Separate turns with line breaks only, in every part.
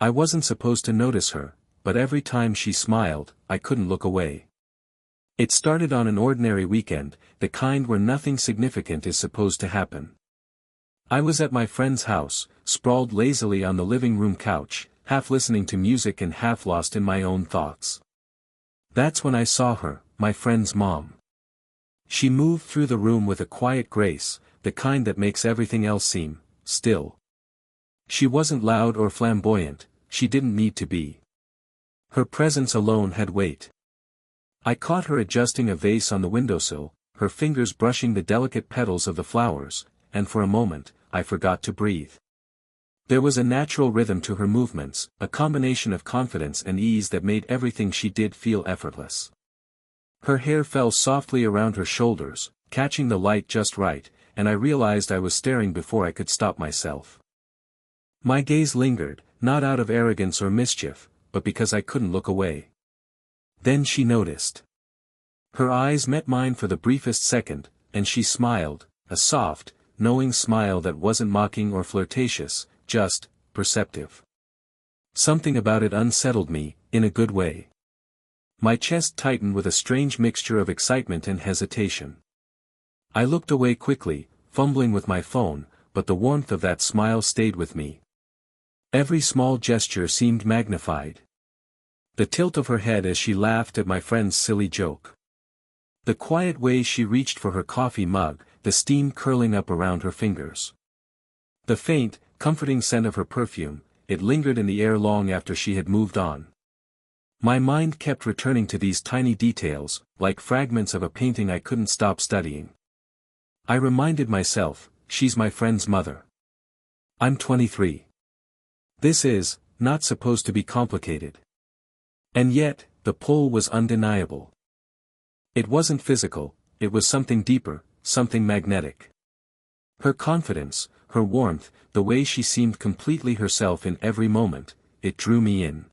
I wasn't supposed to notice her, but every time she smiled, I couldn't look away. It started on an ordinary weekend, the kind where nothing significant is supposed to happen. I was at my friend's house, sprawled lazily on the living room couch, half listening to music and half lost in my own thoughts. That's when I saw her, my friend's mom. She moved through the room with a quiet grace, the kind that makes everything else seem still. She wasn't loud or flamboyant, she didn't need to be. Her presence alone had weight. I caught her adjusting a vase on the windowsill, her fingers brushing the delicate petals of the flowers, and for a moment, I forgot to breathe. There was a natural rhythm to her movements, a combination of confidence and ease that made everything she did feel effortless. Her hair fell softly around her shoulders, catching the light just right, and I realized I was staring before I could stop myself. My gaze lingered, not out of arrogance or mischief, but because I couldn't look away. Then she noticed. Her eyes met mine for the briefest second, and she smiled, a soft, knowing smile that wasn't mocking or flirtatious, just perceptive. Something about it unsettled me, in a good way. My chest tightened with a strange mixture of excitement and hesitation. I looked away quickly, fumbling with my phone, but the warmth of that smile stayed with me. Every small gesture seemed magnified. The tilt of her head as she laughed at my friend's silly joke. The quiet way she reached for her coffee mug, the steam curling up around her fingers. The faint, comforting scent of her perfume, it lingered in the air long after she had moved on. My mind kept returning to these tiny details, like fragments of a painting I couldn't stop studying. I reminded myself, she's my friend's mother. I'm 23. This is not supposed to be complicated. And yet, the pull was undeniable. It wasn't physical, it was something deeper, something magnetic. Her confidence, her warmth, the way she seemed completely herself in every moment, it drew me in.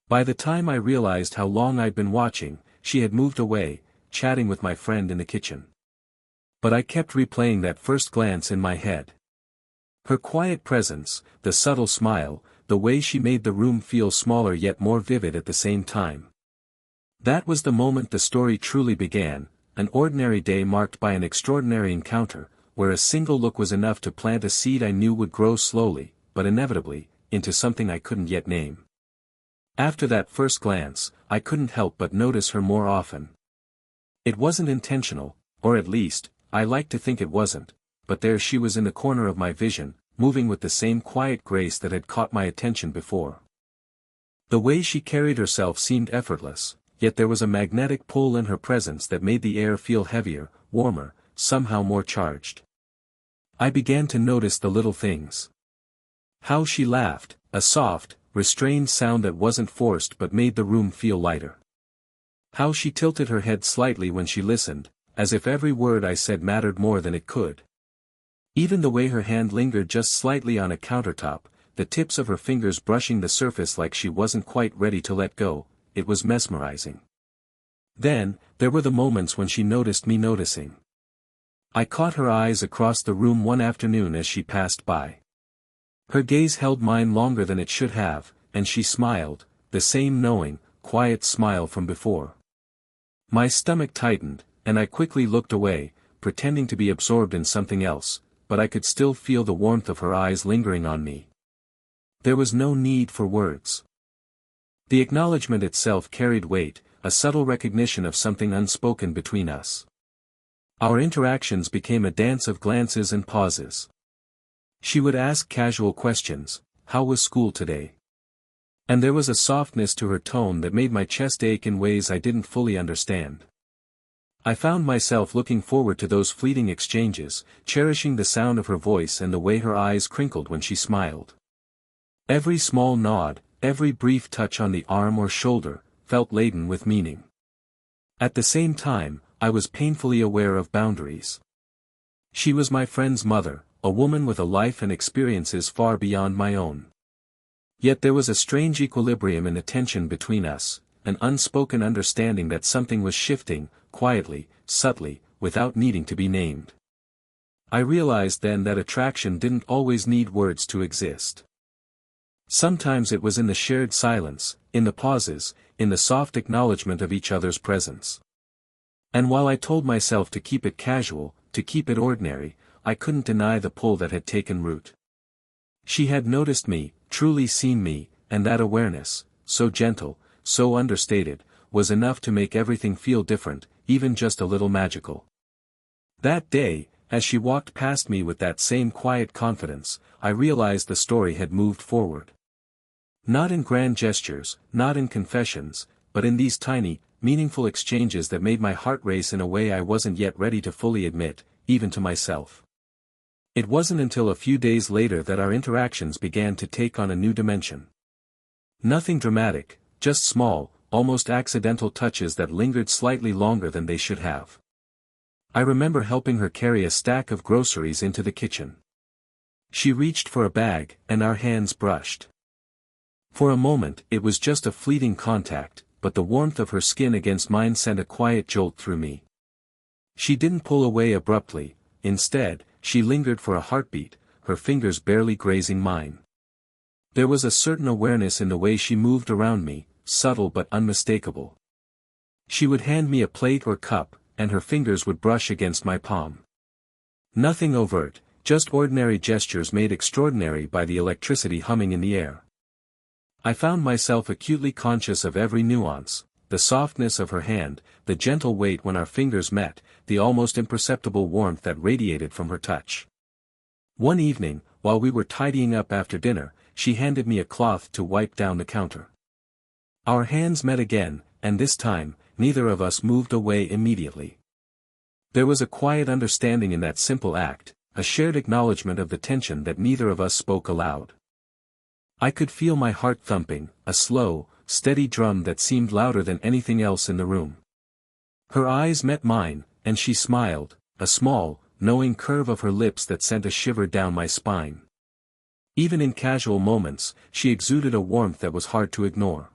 By the time I realized how long I'd been watching, she had moved away, chatting with my friend in the kitchen. But I kept replaying that first glance in my head. Her quiet presence, the subtle smile, the way she made the room feel smaller yet more vivid at the same time. That was the moment the story truly began, an ordinary day marked by an extraordinary encounter, where a single look was enough to plant a seed I knew would grow slowly, but inevitably, into something I couldn't yet name. After that first glance, I couldn't help but notice her more often. It wasn't intentional, or at least, I like to think it wasn't, but there she was in the corner of my vision, moving with the same quiet grace that had caught my attention before. The way she carried herself seemed effortless, yet there was a magnetic pull in her presence that made the air feel heavier, warmer, somehow more charged. I began to notice the little things. How she laughed, a soft, restrained sound that wasn't forced but made the room feel lighter. How she tilted her head slightly when she listened, as if every word I said mattered more than it could. Even the way her hand lingered just slightly on a countertop, the tips of her fingers brushing the surface like she wasn't quite ready to let go, it was mesmerizing. Then, there were the moments when she noticed me noticing. I caught her eyes across the room one afternoon as she passed by. Her gaze held mine longer than it should have, and she smiled, the same knowing, quiet smile from before. My stomach tightened, and I quickly looked away, pretending to be absorbed in something else, but I could still feel the warmth of her eyes lingering on me. There was no need for words. The acknowledgement itself carried weight, a subtle recognition of something unspoken between us. Our interactions became a dance of glances and pauses. She would ask casual questions, "How was school today?" And there was a softness to her tone that made my chest ache in ways I didn't fully understand. I found myself looking forward to those fleeting exchanges, cherishing the sound of her voice and the way her eyes crinkled when she smiled. Every small nod, every brief touch on the arm or shoulder, felt laden with meaning. At the same time, I was painfully aware of boundaries. She was my friend's mother, a woman with a life and experiences far beyond my own. Yet there was a strange equilibrium in the tension between us, an unspoken understanding that something was shifting, quietly, subtly, without needing to be named. I realized then that attraction didn't always need words to exist. Sometimes it was in the shared silence, in the pauses, in the soft acknowledgement of each other's presence. And while I told myself to keep it casual, to keep it ordinary, I couldn't deny the pull that had taken root. She had noticed me, truly seen me, and that awareness, so gentle, so understated, was enough to make everything feel different, even just a little magical. That day, as she walked past me with that same quiet confidence, I realized the story had moved forward. Not in grand gestures, not in confessions, but in these tiny, meaningful exchanges that made my heart race in a way I wasn't yet ready to fully admit, even to myself. It wasn't until a few days later that our interactions began to take on a new dimension. Nothing dramatic, just small, almost accidental touches that lingered slightly longer than they should have. I remember helping her carry a stack of groceries into the kitchen. She reached for a bag, and our hands brushed. For a moment it was just a fleeting contact, but the warmth of her skin against mine sent a quiet jolt through me. She didn't pull away abruptly, instead, she lingered for a heartbeat, her fingers barely grazing mine. There was a certain awareness in the way she moved around me, subtle but unmistakable. She would hand me a plate or cup, and her fingers would brush against my palm. Nothing overt, just ordinary gestures made extraordinary by the electricity humming in the air. I found myself acutely conscious of every nuance, the softness of her hand, the gentle weight when our fingers met, the almost imperceptible warmth that radiated from her touch. One evening, while we were tidying up after dinner, she handed me a cloth to wipe down the counter. Our hands met again, and this time, neither of us moved away immediately. There was a quiet understanding in that simple act, a shared acknowledgement of the tension that neither of us spoke aloud. I could feel my heart thumping, a slow, steady drum that seemed louder than anything else in the room. Her eyes met mine, and she smiled, a small, knowing curve of her lips that sent a shiver down my spine. Even in casual moments, she exuded a warmth that was hard to ignore.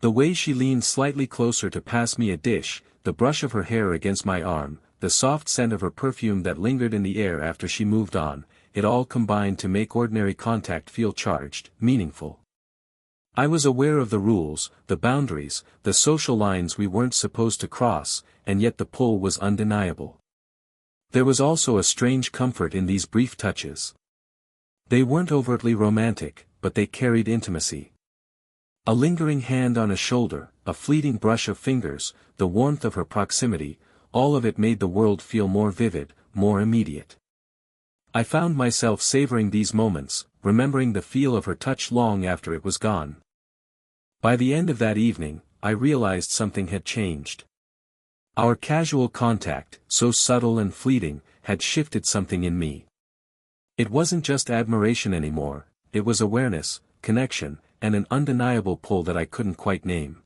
The way she leaned slightly closer to pass me a dish, the brush of her hair against my arm, the soft scent of her perfume that lingered in the air after she moved on, it all combined to make ordinary contact feel charged, meaningful. I was aware of the rules, the boundaries, the social lines we weren't supposed to cross, and yet the pull was undeniable. There was also a strange comfort in these brief touches. They weren't overtly romantic, but they carried intimacy. A lingering hand on a shoulder, a fleeting brush of fingers, the warmth of her proximity, all of it made the world feel more vivid, more immediate. I found myself savoring these moments, remembering the feel of her touch long after it was gone. By the end of that evening, I realized something had changed. Our casual contact, so subtle and fleeting, had shifted something in me. It wasn't just admiration anymore, it was awareness, connection, and an undeniable pull that I couldn't quite name.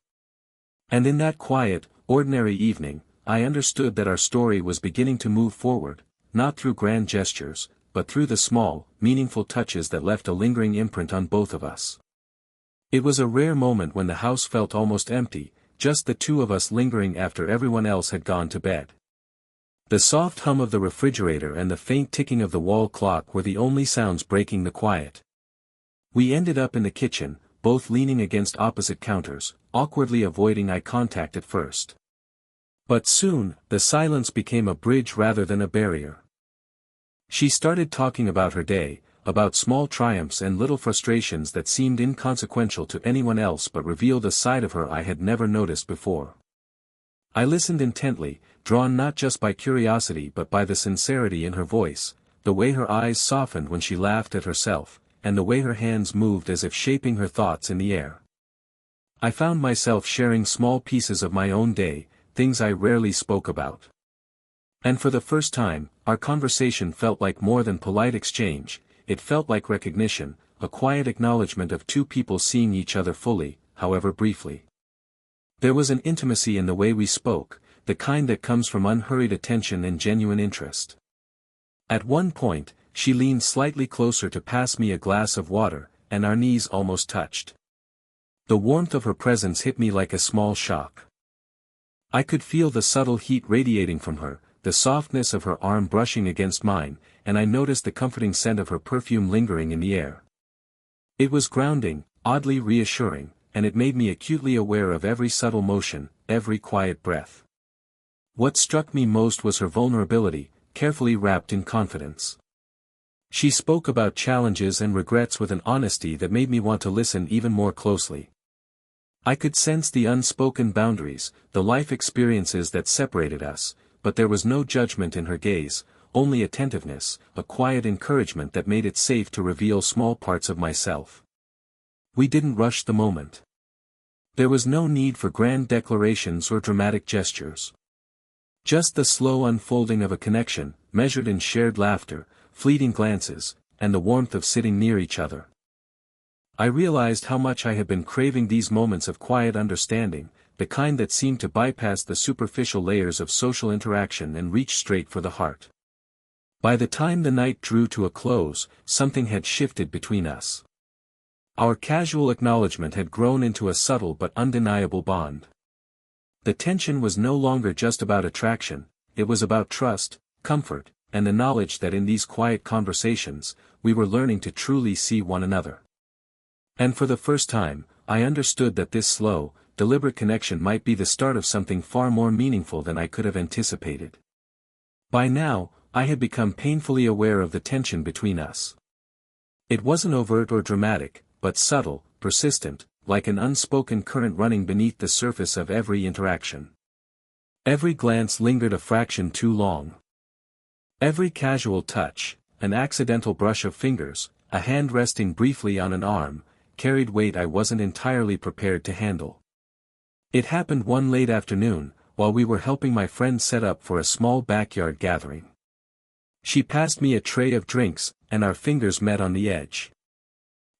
And in that quiet, ordinary evening, I understood that our story was beginning to move forward, not through grand gestures, but through the small, meaningful touches that left a lingering imprint on both of us. It was a rare moment when the house felt almost empty, just the two of us lingering after everyone else had gone to bed. The soft hum of the refrigerator and the faint ticking of the wall clock were the only sounds breaking the quiet. We ended up in the kitchen, both leaning against opposite counters, awkwardly avoiding eye contact at first. But soon, the silence became a bridge rather than a barrier. She started talking about her day, about small triumphs and little frustrations that seemed inconsequential to anyone else but revealed a side of her I had never noticed before. I listened intently, drawn not just by curiosity but by the sincerity in her voice, the way her eyes softened when she laughed at herself, and the way her hands moved as if shaping her thoughts in the air. I found myself sharing small pieces of my own day, things I rarely spoke about. And for the first time, our conversation felt like more than polite exchange, it felt like recognition, a quiet acknowledgement of two people seeing each other fully, however briefly. There was an intimacy in the way we spoke, the kind that comes from unhurried attention and genuine interest. At one point, she leaned slightly closer to pass me a glass of water, and our knees almost touched. The warmth of her presence hit me like a small shock. I could feel the subtle heat radiating from her, the softness of her arm brushing against mine, and I noticed the comforting scent of her perfume lingering in the air. It was grounding, oddly reassuring, and it made me acutely aware of every subtle motion, every quiet breath. What struck me most was her vulnerability, carefully wrapped in confidence. She spoke about challenges and regrets with an honesty that made me want to listen even more closely. I could sense the unspoken boundaries, the life experiences that separated us, but there was no judgment in her gaze, only attentiveness, a quiet encouragement that made it safe to reveal small parts of myself. We didn't rush the moment. There was no need for grand declarations or dramatic gestures. Just the slow unfolding of a connection, measured in shared laughter, fleeting glances, and the warmth of sitting near each other. I realized how much I had been craving these moments of quiet understanding, the kind that seemed to bypass the superficial layers of social interaction and reach straight for the heart. By the time the night drew to a close, something had shifted between us. Our casual acknowledgement had grown into a subtle but undeniable bond. The tension was no longer just about attraction, it was about trust, comfort, and the knowledge that in these quiet conversations, we were learning to truly see one another. And for the first time, I understood that this slow, deliberate connection might be the start of something far more meaningful than I could have anticipated. By now, I had become painfully aware of the tension between us. It wasn't overt or dramatic, but subtle, persistent, like an unspoken current running beneath the surface of every interaction. Every glance lingered a fraction too long. Every casual touch, an accidental brush of fingers, a hand resting briefly on an arm, carried weight I wasn't entirely prepared to handle. It happened one late afternoon, while we were helping my friend set up for a small backyard gathering. She passed me a tray of drinks, and our fingers met on the edge.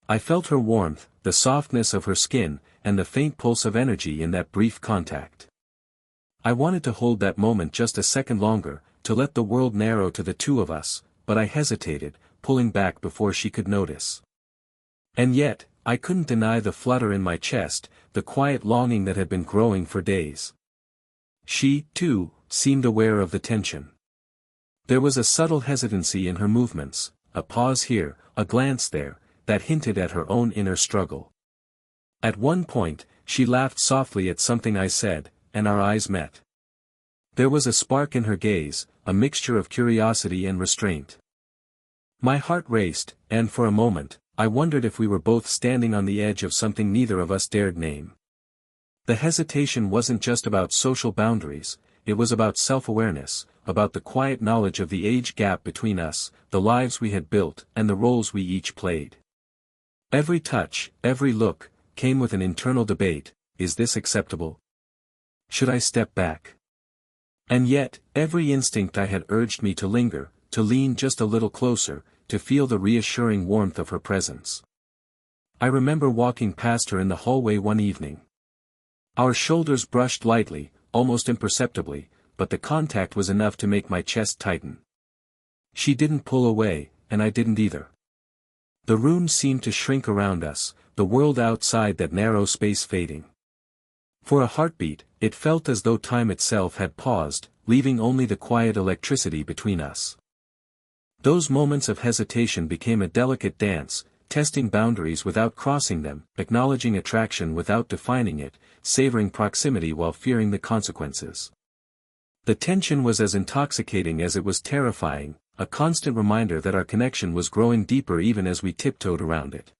I felt her warmth, the softness of her skin, and the faint pulse of energy in that brief contact. I wanted to hold that moment just a second longer, to let the world narrow to the two of us, but I hesitated, pulling back before she could notice. And yet, I couldn't deny the flutter in my chest, the quiet longing that had been growing for days. She, too, seemed aware of the tension. There was a subtle hesitancy in her movements, a pause here, a glance there, that hinted at her own inner struggle. At one point, she laughed softly at something I said, and our eyes met. There was a spark in her gaze, a mixture of curiosity and restraint. My heart raced, and for a moment, I wondered if we were both standing on the edge of something neither of us dared name. The hesitation wasn't just about social boundaries, it was about self-awareness, about the quiet knowledge of the age gap between us, the lives we had built, and the roles we each played. Every touch, every look, came with an internal debate: is this acceptable? Should I step back? And yet, every instinct I had urged me to linger, to lean just a little closer, to feel the reassuring warmth of her presence. I remember walking past her in the hallway one evening. Our shoulders brushed lightly, almost imperceptibly, but the contact was enough to make my chest tighten. She didn't pull away, and I didn't either. The room seemed to shrink around us, the world outside that narrow space fading. For a heartbeat, it felt as though time itself had paused, leaving only the quiet electricity between us. Those moments of hesitation became a delicate dance, testing boundaries without crossing them, acknowledging attraction without defining it, savoring proximity while fearing the consequences. The tension was as intoxicating as it was terrifying, a constant reminder that our connection was growing deeper even as we tiptoed around it.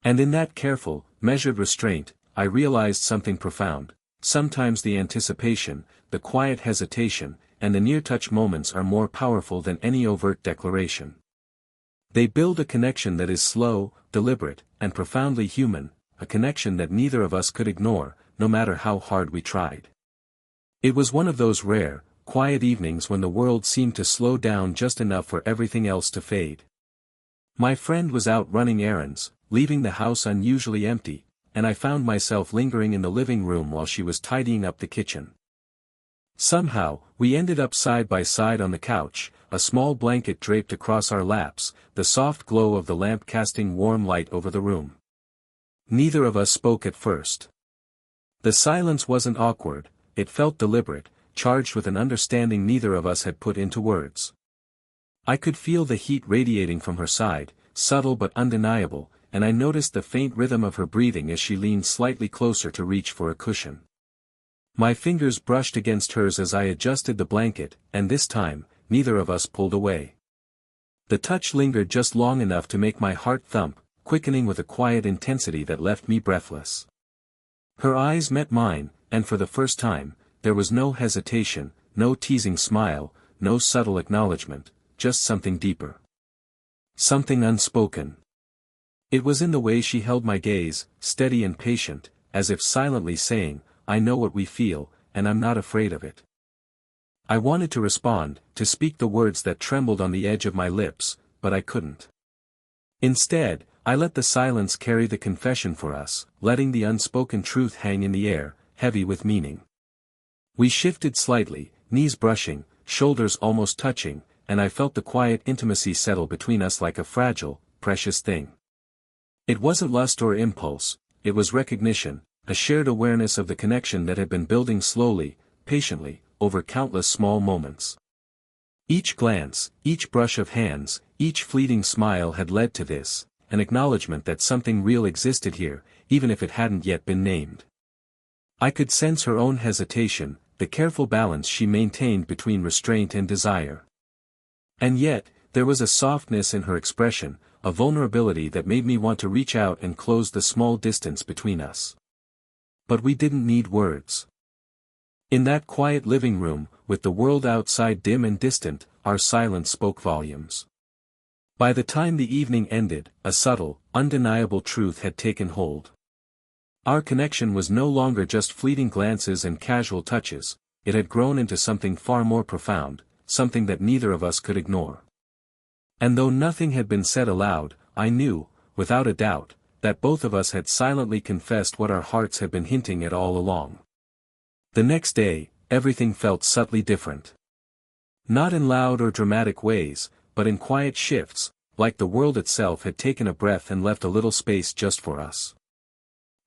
And in that careful, measured restraint, I realized something profound. Sometimes the anticipation, the quiet hesitation, and the near-touch moments are more powerful than any overt declaration. They build a connection that is slow, deliberate, and profoundly human, a connection that neither of us could ignore, no matter how hard we tried. It was one of those rare, quiet evenings when the world seemed to slow down just enough for everything else to fade. My friend was out running errands, leaving the house unusually empty, and I found myself lingering in the living room while she was tidying up the kitchen. Somehow, we ended up side by side on the couch, a small blanket draped across our laps, the soft glow of the lamp casting warm light over the room. Neither of us spoke at first. The silence wasn't awkward, it felt deliberate, charged with an understanding neither of us had put into words. I could feel the heat radiating from her side, subtle but undeniable, and I noticed the faint rhythm of her breathing as she leaned slightly closer to reach for a cushion. My fingers brushed against hers as I adjusted the blanket, and this time, neither of us pulled away. The touch lingered just long enough to make my heart thump, quickening with a quiet intensity that left me breathless. Her eyes met mine, and for the first time, there was no hesitation, no teasing smile, no subtle acknowledgement, just something deeper. Something unspoken. It was in the way she held my gaze, steady and patient, as if silently saying, "I know what we feel, and I'm not afraid of it." I wanted to respond, to speak the words that trembled on the edge of my lips, but I couldn't. Instead, I let the silence carry the confession for us, letting the unspoken truth hang in the air, heavy with meaning. We shifted slightly, knees brushing, shoulders almost touching, and I felt the quiet intimacy settle between us like a fragile, precious thing. It wasn't lust or impulse, it was recognition, a shared awareness of the connection that had been building slowly, patiently, over countless small moments. Each glance, each brush of hands, each fleeting smile had led to this, an acknowledgement that something real existed here, even if it hadn't yet been named. I could sense her own hesitation, the careful balance she maintained between restraint and desire. And yet, there was a softness in her expression, a vulnerability that made me want to reach out and close the small distance between us. But we didn't need words. In that quiet living room, with the world outside dim and distant, our silence spoke volumes. By the time the evening ended, a subtle, undeniable truth had taken hold. Our connection was no longer just fleeting glances and casual touches, it had grown into something far more profound, something that neither of us could ignore. And though nothing had been said aloud, I knew, without a doubt, that both of us had silently confessed what our hearts had been hinting at all along. The next day, everything felt subtly different. Not in loud or dramatic ways, but in quiet shifts, like the world itself had taken a breath and left a little space just for us.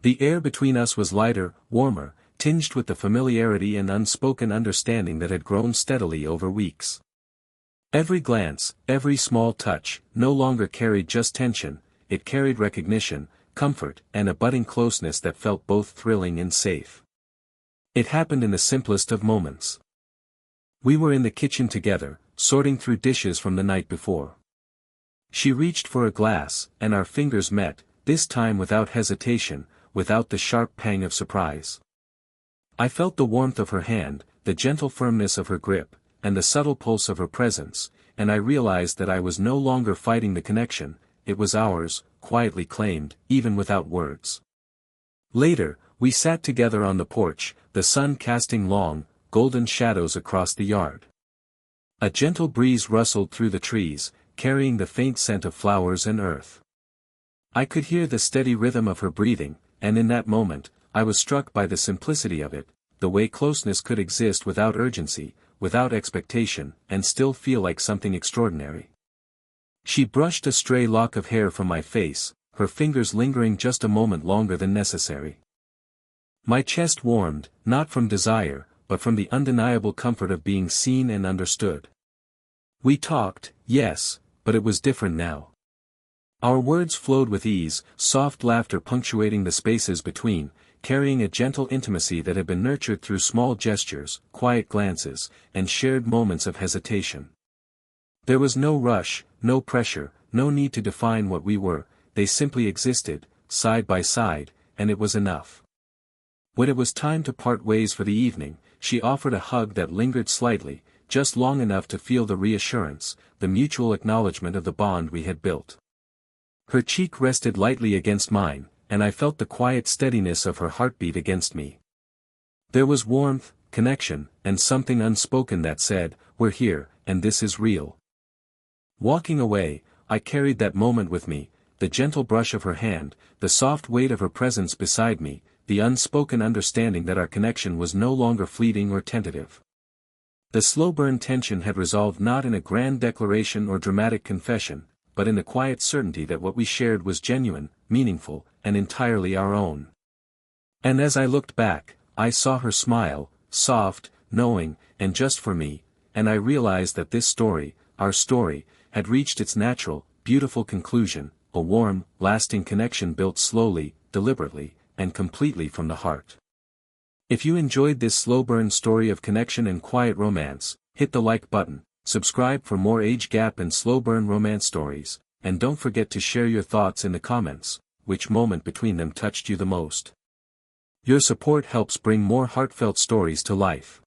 The air between us was lighter, warmer, tinged with the familiarity and unspoken understanding that had grown steadily over weeks. Every glance, every small touch, no longer carried just tension, it carried recognition, comfort, and a budding closeness that felt both thrilling and safe. It happened in the simplest of moments. We were in the kitchen together, sorting through dishes from the night before. She reached for a glass, and our fingers met, this time without hesitation, without the sharp pang of surprise. I felt the warmth of her hand, the gentle firmness of her grip, and the subtle pulse of her presence, and I realized that I was no longer fighting the connection, it was ours, quietly claimed, even without words. Later, we sat together on the porch, the sun casting long, golden shadows across the yard. A gentle breeze rustled through the trees, carrying the faint scent of flowers and earth. I could hear the steady rhythm of her breathing, and in that moment, I was struck by the simplicity of it, the way closeness could exist without urgency, without expectation, and still feel like something extraordinary. She brushed a stray lock of hair from my face, her fingers lingering just a moment longer than necessary. My chest warmed, not from desire, but from the undeniable comfort of being seen and understood. We talked, yes, but it was different now. Our words flowed with ease, soft laughter punctuating the spaces between, carrying a gentle intimacy that had been nurtured through small gestures, quiet glances, and shared moments of hesitation. There was no rush, no pressure, no need to define what we were, they simply existed, side by side, and it was enough. When it was time to part ways for the evening, she offered a hug that lingered slightly, just long enough to feel the reassurance, the mutual acknowledgement of the bond we had built. Her cheek rested lightly against mine, and I felt the quiet steadiness of her heartbeat against me. There was warmth, connection, and something unspoken that said, "We're here, and this is real." Walking away, I carried that moment with me, the gentle brush of her hand, the soft weight of her presence beside me, the unspoken understanding that our connection was no longer fleeting or tentative. The slow-burn tension had resolved not in a grand declaration or dramatic confession, but in the quiet certainty that what we shared was genuine, meaningful, and entirely our own. And as I looked back, I saw her smile, soft, knowing, and just for me, and I realized that this story, our story, had reached its natural, beautiful conclusion, a warm, lasting connection built slowly, deliberately, and completely from the heart. If you enjoyed this slow burn story of connection and quiet romance, hit the like button, subscribe for more age gap and slow burn romance stories, and don't forget to share your thoughts in the comments. Which moment between them touched you the most? Your support helps bring more heartfelt stories to life.